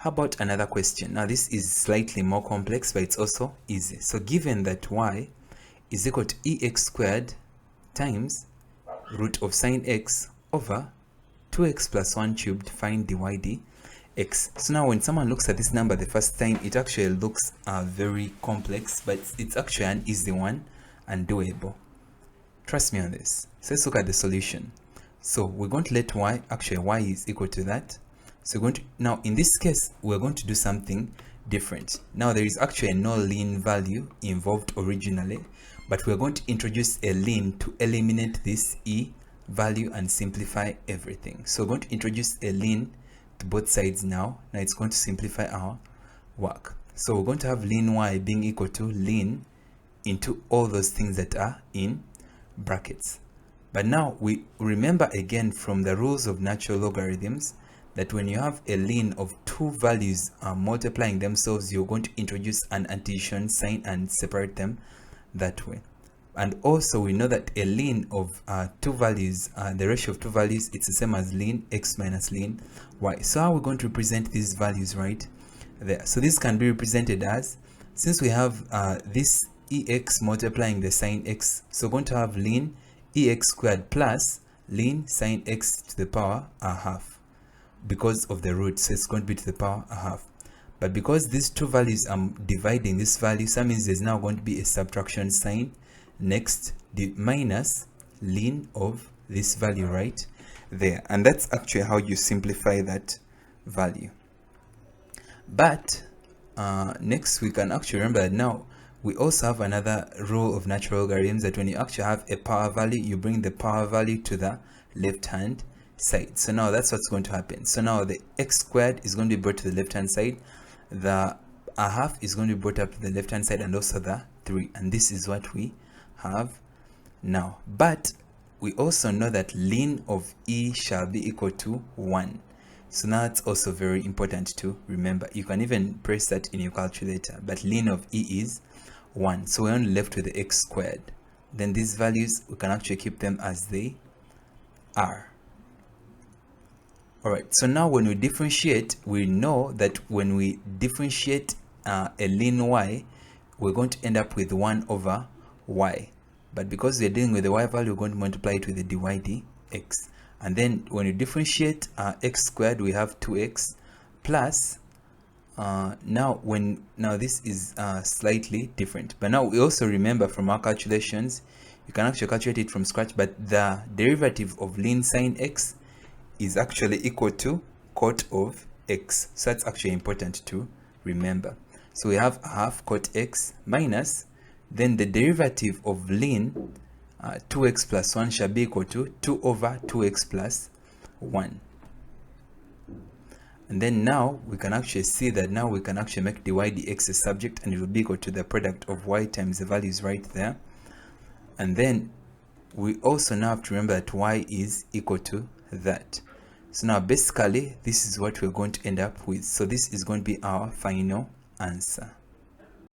How about another question? Now this is slightly more complex, but it's also easy. So given that y is equal to ex squared times root of sine x over 2x plus 1 cubed, find dy dx. So now when someone looks at this number the first time, it actually looks very complex, but it's actually an easy one and doable. Trust me on this. So let's look at the solution. So we're going to let y is equal to that. So we're going to, now in this case, we're going to do something different. Now there is actually no ln value involved originally, but we're going to introduce a ln to eliminate this e value and simplify everything. So we're going to introduce a ln to both sides now. Now it's going to simplify our work. So we're going to have ln y being equal to ln into all those things that are in brackets. But now we remember again from the rules of natural logarithms that when you have a ln of two values multiplying themselves, you're going to introduce an addition sign and separate them that way. And also we know that a ln of two values, the ratio of two values, it's the same as ln x minus ln y. So how are we going to represent these values right there? So this can be represented as, since we have this ex multiplying the sine x, so we're going to have ln ex squared plus ln sine x to the power a half because of the root, so it's going to be to the power a half. But because these two values are dividing this value, so that means there's now going to be a subtraction sign next, the minus ln of this value right there, and that's actually how you simplify that value. But next we can actually remember that now we also have another rule of natural logarithms, that when you actually have a power value, you bring the power value to the left hand side. So now that's what's going to happen. So now the x squared is going to be brought to the left hand side, the a half is going to be brought up to the left hand side, and also the 3, and this is what we have now. But we also know that ln of e shall be equal to 1. So now that's also very important to remember. You can even press that in your calculator, but ln of e is 1. So we're only left with the x squared. Then these values, we can actually keep them as they are. Alright, so now when we differentiate, we know that when we differentiate a ln y, we're going to end up with 1 over y. But because we're dealing with the y value, we're going to multiply it with the dy dx. And then when you differentiate x squared, we have 2x plus, now this is slightly different. But now we also remember from our calculations, you can actually calculate it from scratch, but the derivative of ln sine x is actually equal to cot of x. So that's actually important to remember. So we have a half cot x minus, then the derivative of ln 2x plus 1 shall be equal to 2 over 2x plus 1. And then now we can actually see that now we can actually make dy dx a subject, and it will be equal to the product of y times the values right there. And then we also now have to remember that y is equal to that. So now basically this is what we're going to end up with. So this is going to be our final answer.